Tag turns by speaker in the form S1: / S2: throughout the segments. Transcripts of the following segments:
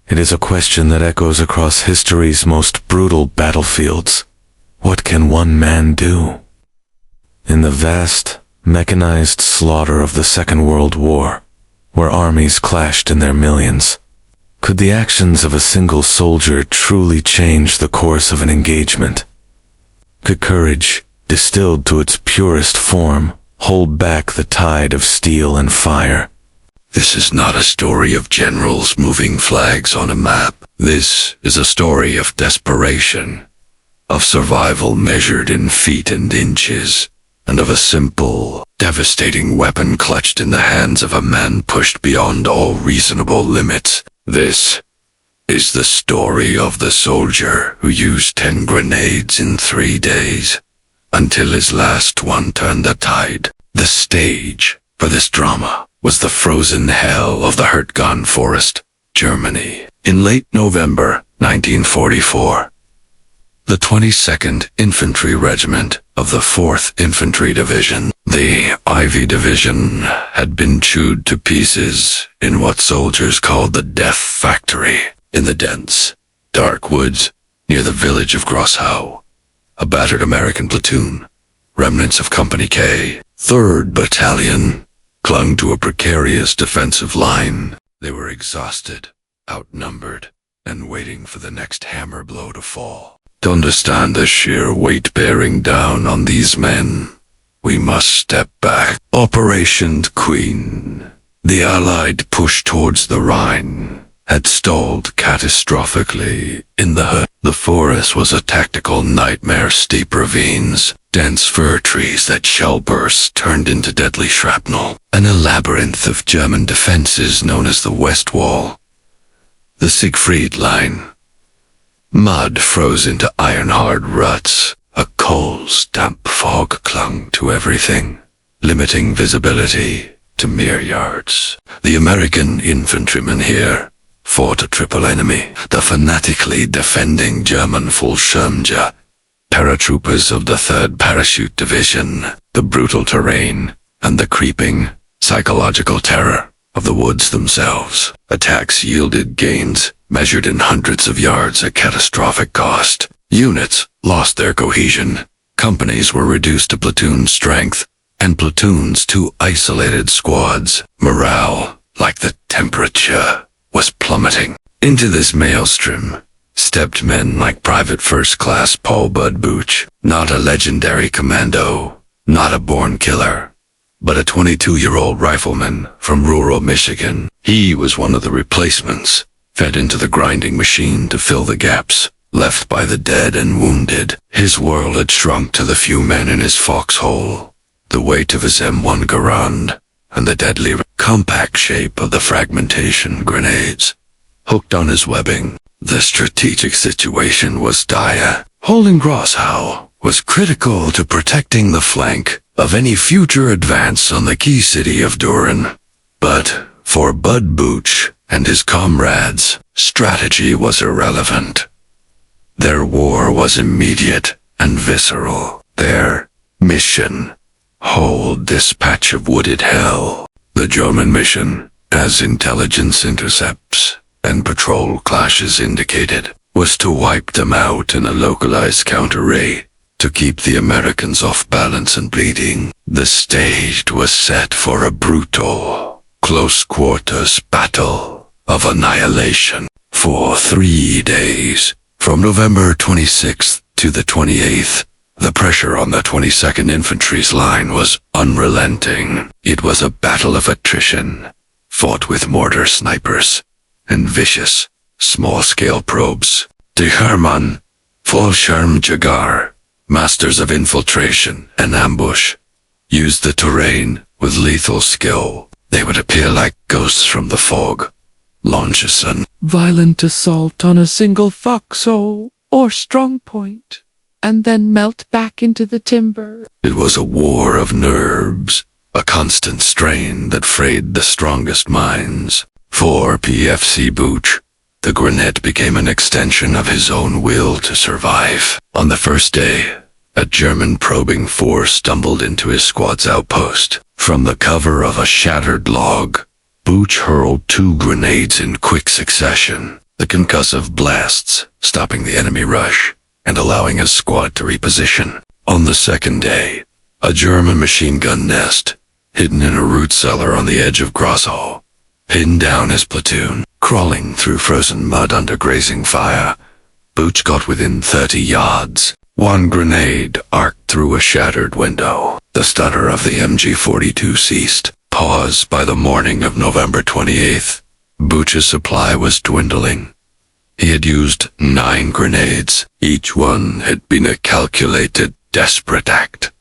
S1: It is a question that echoes across history's most brutal battlefields. What can one man do? In the vast, mechanized slaughter of the Second World War, where armies clashed in their millions, could the actions of a single soldier truly change the course of an engagement? Could courage, distilled to its purest form, hold back the tide of steel and fire?
S2: This is not a story of generals moving flags on a map. This is a story of desperation, of survival measured in feet and inches, and of a simple, devastating weapon clutched in the hands of a man pushed beyond all reasonable limits. This is the story of the soldier who used 10 grenades in 3 days, until his last one turned the tide. The stage for this drama was the frozen hell of the Hurtgen Forest, Germany. In late November 1944, the 22nd Infantry Regiment of the 4th Infantry Division, the Ivy Division, had been chewed to pieces in what soldiers called the Death Factory, in the dense, dark woods near the village of Grosshau. A battered American platoon, remnants of Company K, 3rd Battalion, clung to a precarious defensive line. They were exhausted, outnumbered, and waiting for the next hammer blow to fall. To understand the sheer weight bearing down on these men, we must step back. Operation Queen, the Allied push towards the Rhine, had stalled catastrophically in the Hut. The forest was a tactical nightmare. Steep ravines, dense fir trees that shell bursts turned into deadly shrapnel, and a labyrinth of German defenses known as the West Wall, the Siegfried Line. Mud froze into iron-hard ruts. A coal-damp fog clung to everything, limiting visibility to mere yards. The American infantrymen here fought a triple enemy: the fanatically defending German Fallschirmjäger, paratroopers of the 3rd Parachute Division, the brutal terrain, and the creeping, psychological terror of the woods themselves. Attacks yielded gains measured in hundreds of yards at catastrophic cost. Units lost their cohesion, companies were reduced to platoon strength, and platoons to isolated squads. Morale, like the temperature, was plummeting. Into this maelstrom stepped men like Private First Class Paul Bud Booch, not a legendary commando, not a born killer, but a 22-year-old rifleman from rural Michigan. He was one of the replacements, fed into the grinding machine to fill the gaps left by the dead and wounded. His world had shrunk to the few men in his foxhole, the weight of his M1 Garand, and the deadly compact shape of the fragmentation grenades hooked on his webbing. The strategic situation was dire. Holding Grosshau was critical to protecting the flank of any future advance on the key city of Düren. But for Bud Booch and his comrades, strategy was irrelevant. Their war was immediate and visceral. Their mission: hold this patch of wooded hell. The German mission, as intelligence intercepts and patrol clashes indicated, was to wipe them out in a localized counter-raid, to keep the Americans off balance and bleeding. The stage was set for a brutal, close-quarters battle of annihilation. For 3 days, from November 26th to the 28th, the pressure on the 22nd Infantry's line was unrelenting. It was a battle of attrition, fought with mortar snipers and vicious, small-scale probes. Die Hermann, Fallschirmjäger, masters of infiltration and ambush, used the terrain with lethal skill. They would appear like ghosts from the fog, launch a violent assault on a single foxhole or strong point, and then melt back into the timber. It was a war of nerves, a constant strain that frayed the strongest minds. For PFC Booch, the grenade became an extension of his own will to survive. On the first day, a German probing force stumbled into his squad's outpost. From the cover of a shattered log, Booch hurled 2 grenades in quick succession. the concussive blasts stopping the enemy rush and allowing his squad to reposition. On the second day, a German machine gun nest, hidden in a root cellar on the edge of Grosshall, pinned down his platoon. Crawling through frozen mud under grazing fire, Booch got within 30 yards. One grenade arced through a shattered window. The stutter of the MG-42 ceased. Paused by the morning of November 28th. Booch's supply was dwindling. He had used 9 grenades. Each one had been a calculated, desperate act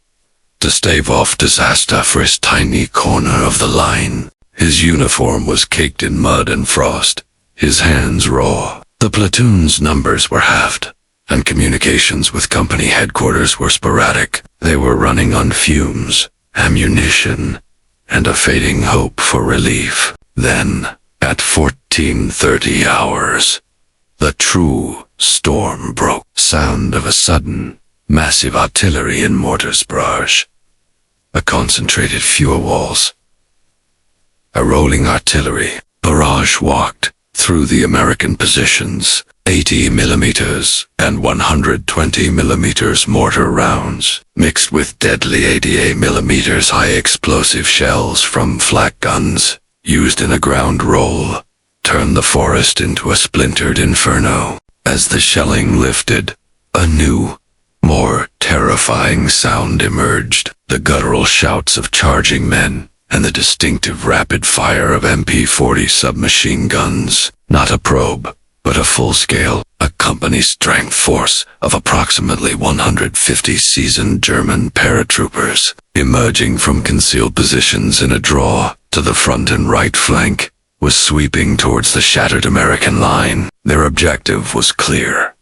S2: to stave off disaster for his tiny corner of the line. His uniform was caked in mud and frost, his hands raw. The platoon's numbers were halved, and communications with company headquarters were sporadic. They were running on fumes, ammunition, and a fading hope for relief. Then, at 14:30 hours, the true storm broke. Sound of a sudden, massive artillery and mortars barrage. A concentrated fuel walls. A rolling artillery barrage walked through the American positions. 80 millimeters and 120 millimeters mortar rounds, mixed with deadly 88 millimeters high explosive shells from flak guns used in a ground roll, turned the forest into a splintered inferno. As the shelling lifted, a new, more terrifying sound emerged. The guttural shouts of charging men and the distinctive rapid fire of MP-40 submachine guns. Not a probe, but a full-scale, a company-strength force of approximately 150 seasoned German paratroopers, emerging from concealed positions in a draw to the front and right flank, was sweeping towards the shattered American line. Their objective was clear.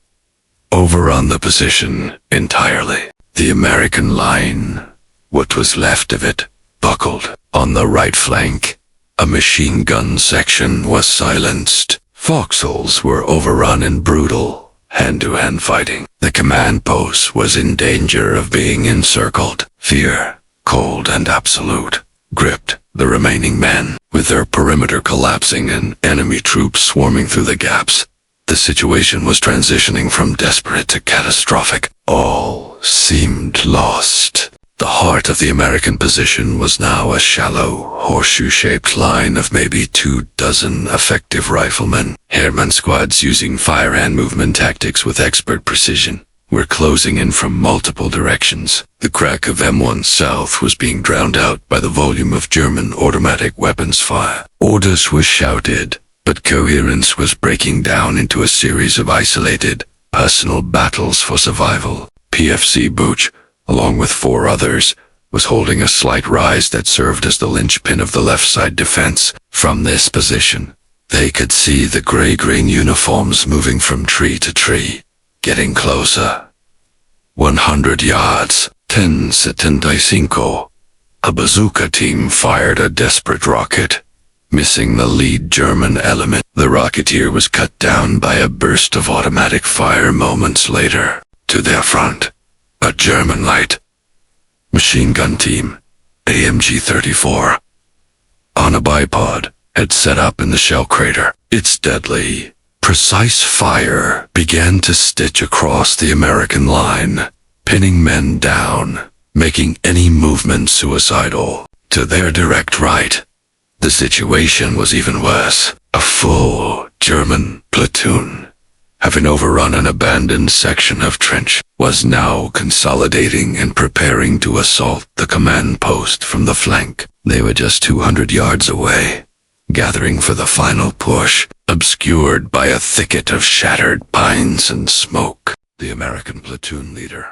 S2: Overrun the position entirely. The American line, what was left of it, buckled. On the right flank, a machine gun section was silenced. Foxholes were overrun in brutal, hand-to-hand fighting. The command post was in danger of being encircled. Fear, cold and absolute, gripped the remaining men. With their perimeter collapsing and enemy troops swarming through the gaps, the situation was transitioning from desperate to catastrophic. All seemed lost. The heart of the American position was now a shallow, horseshoe-shaped line of maybe 24 effective riflemen. Airman squads using fire-hand movement tactics with expert precision were closing in from multiple directions. The crack of M1 South was being drowned out by the volume of German automatic weapons fire. Orders were shouted, but coherence was breaking down into a series of isolated, personal battles for survival. PFC Booch, along with 4 others, was holding a slight rise that served as the linchpin of the left side defense. From this position, they could see the gray-green uniforms moving from tree to tree, getting closer. 100 yards, 10:75. A bazooka team fired a desperate rocket, missing the lead German element. The rocketeer was cut down by a burst of automatic fire moments later. To their front, a German light machine gun team, AMG-34, on a bipod, had set up in the shell crater. Its deadly, precise fire began to stitch across the American line, pinning men down, making any movement suicidal. To their direct right, the situation was even worse. A full German platoon, having overrun an abandoned section of trench, was now consolidating and preparing to assault the command post from the flank. They were just 200 yards away, gathering for the final push, obscured by a thicket of shattered pines and smoke. The American platoon leader,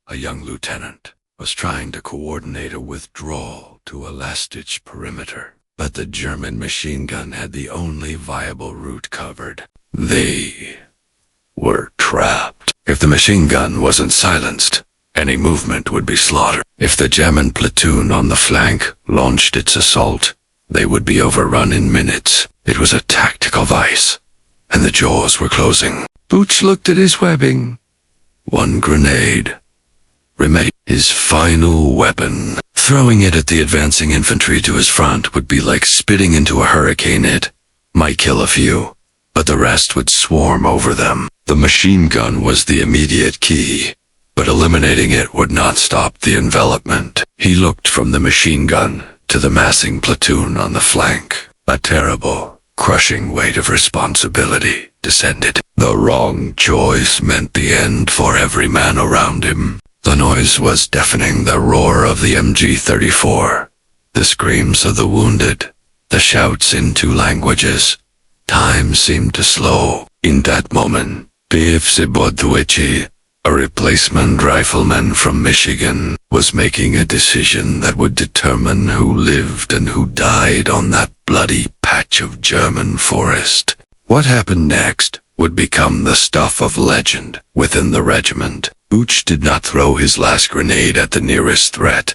S2: a young lieutenant, was trying to coordinate a withdrawal to a last-ditch perimeter, but the German machine gun had the only viable route covered. They were trapped. If the machine gun wasn't silenced, any movement would be slaughter. If the German platoon on the flank launched its assault, they would be overrun in minutes. It was a tactical vice, and the jaws were closing. Booch looked at his webbing. 1 grenade remained, his final weapon. Throwing it at the advancing infantry to his front would be like spitting into a hurricane. It might kill a few, but the rest would swarm over them. The machine gun was the immediate key, but eliminating it would not stop the envelopment. He looked from the machine gun to the massing platoon on the flank. A terrible, crushing weight of responsibility descended. The wrong choice meant the end for every man around him. The noise was deafening, the roar of the MG-34, the screams of the wounded, the shouts in 2 languages. Time seemed to slow. In that moment, WWII, a replacement rifleman from Michigan, was making a decision that would determine who lived and who died on that bloody patch of German forest. What happened next would become the stuff of legend within the regiment. Booch did not throw his last grenade at the nearest threat.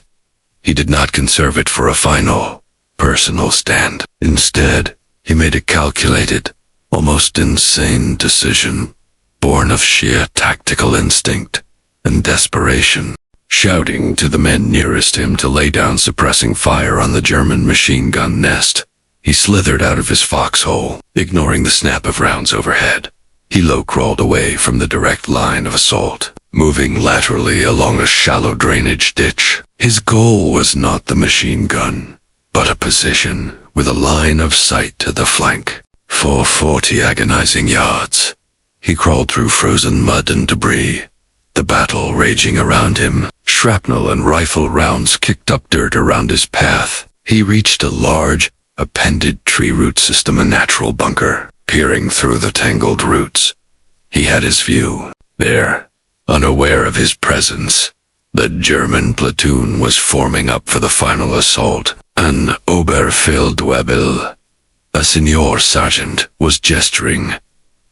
S2: He did not conserve it for a final, personal stand. Instead, he made a calculated, almost insane decision, born of sheer tactical instinct and desperation. Shouting to the men nearest him to lay down suppressing fire on the German machine gun nest, he slithered out of his foxhole, ignoring the snap of rounds overhead. He low-crawled away from the direct line of assault, moving laterally along a shallow drainage ditch. His goal was not the machine gun, but a position with a line of sight to the flank. For 40 agonizing yards, he crawled through frozen mud and debris, the battle raging around him. Shrapnel and rifle rounds kicked up dirt around his path. He reached a large, appended tree root system, a natural bunker. Peering through the tangled roots, he had his view. There, unaware of his presence, the German platoon was forming up for the final assault. An Oberfeldwebel, a senior sergeant, was gesturing,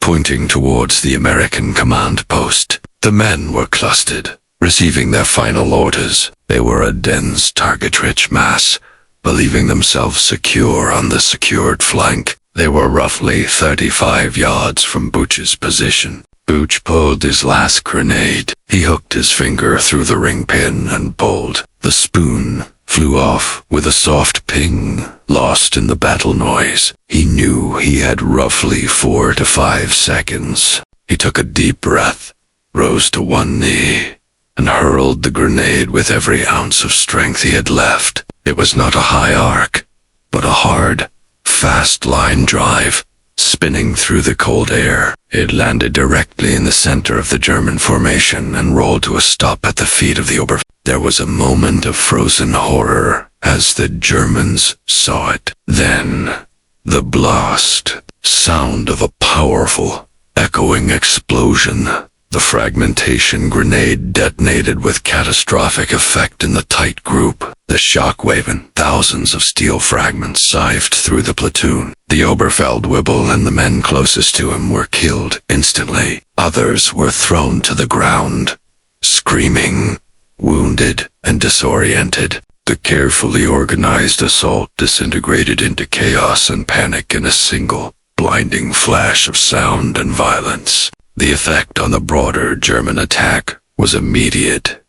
S2: pointing towards the American command post. The men were clustered, receiving their final orders. They were a dense, target-rich mass, believing themselves secure on the secured flank. They were roughly 35 yards from Booch's position. Booch pulled his last grenade. He hooked his finger through the ring pin and pulled. The spoon flew off with a soft ping, lost in the battle noise. He knew he had roughly 4 to 5 seconds. He took a deep breath, rose to one knee, and hurled the grenade with every ounce of strength he had left. It was not a high arc, but a hard, fast line drive, spinning through the cold air. It landed directly in the center of the German formation and rolled to a stop at the feet of the Oberfeldwebel. There was a moment of frozen horror as the Germans saw it. Then, the blast, sound of a powerful, echoing explosion. The fragmentation grenade detonated with catastrophic effect in the tight group. The shockwave and thousands of steel fragments scythed through the platoon. The Oberfeldwebel and the men closest to him were killed instantly. Others were thrown to the ground, screaming, wounded and disoriented. The carefully organized assault disintegrated into chaos and panic in a single, blinding flash of sound and violence. The effect on the broader German attack was immediate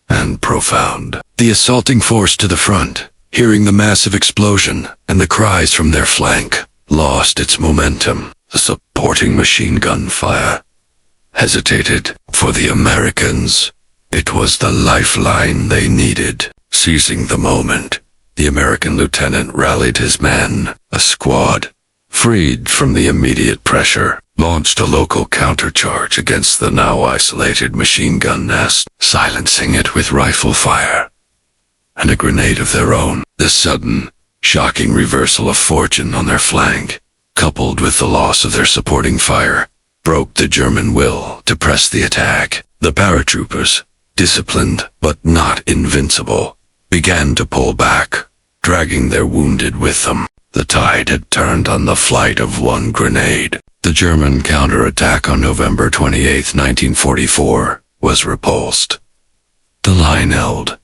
S2: and profound. The assaulting force to the front, hearing the massive explosion and the cries from their flank, lost its momentum. The supporting machine gun fire hesitated. For the Americans, it was the lifeline they needed. Seizing the moment, the American lieutenant rallied his men. A squad, freed from the immediate pressure, launched a local countercharge against the now isolated machine gun nest, silencing it with rifle fire and a grenade of their own. The sudden, shocking reversal of fortune on their flank, coupled with the loss of their supporting fire, broke the German will to press the attack. The paratroopers, disciplined but not invincible, began to pull back, dragging their wounded with them. The tide had turned on the flight of one grenade. The German counterattack on November 28, 1944, was repulsed. The line held.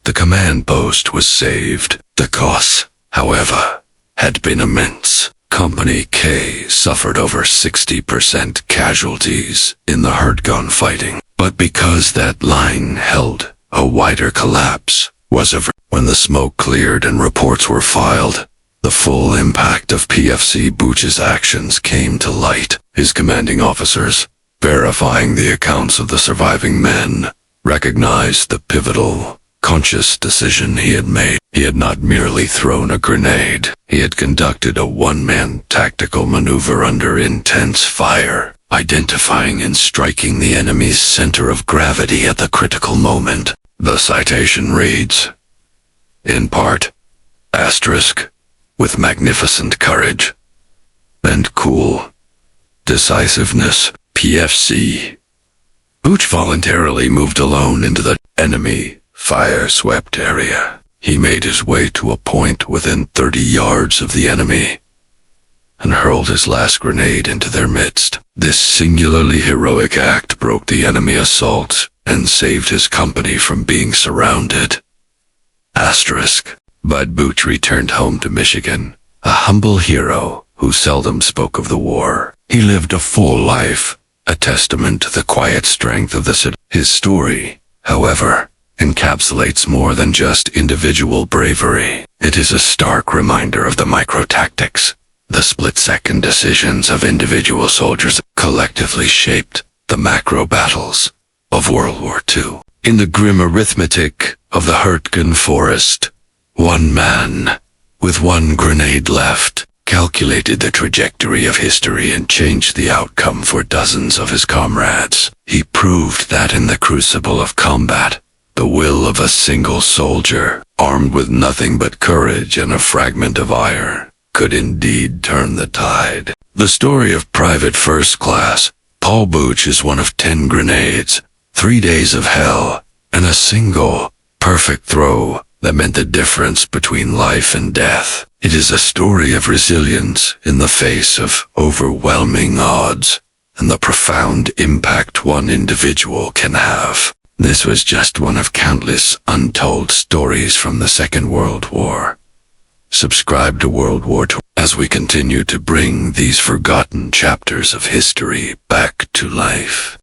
S2: The command post was saved. The cost, however, had been immense. Company K suffered over 60% casualties in the hurt gunfighting. But because that line held, a wider collapse was averted. When the smoke cleared and reports were filed, The full impact of PFC Butch's actions came to light. His commanding officers, verifying the accounts of the surviving men, recognized the pivotal, conscious decision he had made. He had not merely thrown a grenade. He had conducted a one-man tactical maneuver under intense fire, identifying and striking the enemy's center of gravity at the critical moment. The citation reads, in part, asterisk, with magnificent courage and cool decisiveness, PFC Butch voluntarily moved alone into the enemy fire-swept area. He made his way to a point within 30 yards of the enemy and hurled his last grenade into their midst. This singularly heroic act broke the enemy assault and saved his company from being surrounded. Asterisk. Bud Butch returned home to Michigan, a humble hero who seldom spoke of the war. He lived a full life, a testament to the quiet strength of the city. His story, however, encapsulates more than just individual bravery. It is a stark reminder of the micro-tactics, the split-second decisions of individual soldiers collectively shaped the macro battles of World War II. In the grim arithmetic of the Hurtgen Forest, one man, with one grenade left, calculated the trajectory of history and changed the outcome for dozens of his comrades. He proved that in the crucible of combat, the will of a single soldier, armed with nothing but courage and a fragment of iron, could indeed turn the tide. The story of Private First Class Paul Butch is one of 10 grenades, 3 days of hell, and a single, perfect throw that meant the difference between life and death. It is a story of resilience in the face of overwhelming odds and the profound impact one individual can have. This was just one of countless untold stories from the Second World War. Subscribe to World War II as we continue to bring these forgotten chapters of history back to life.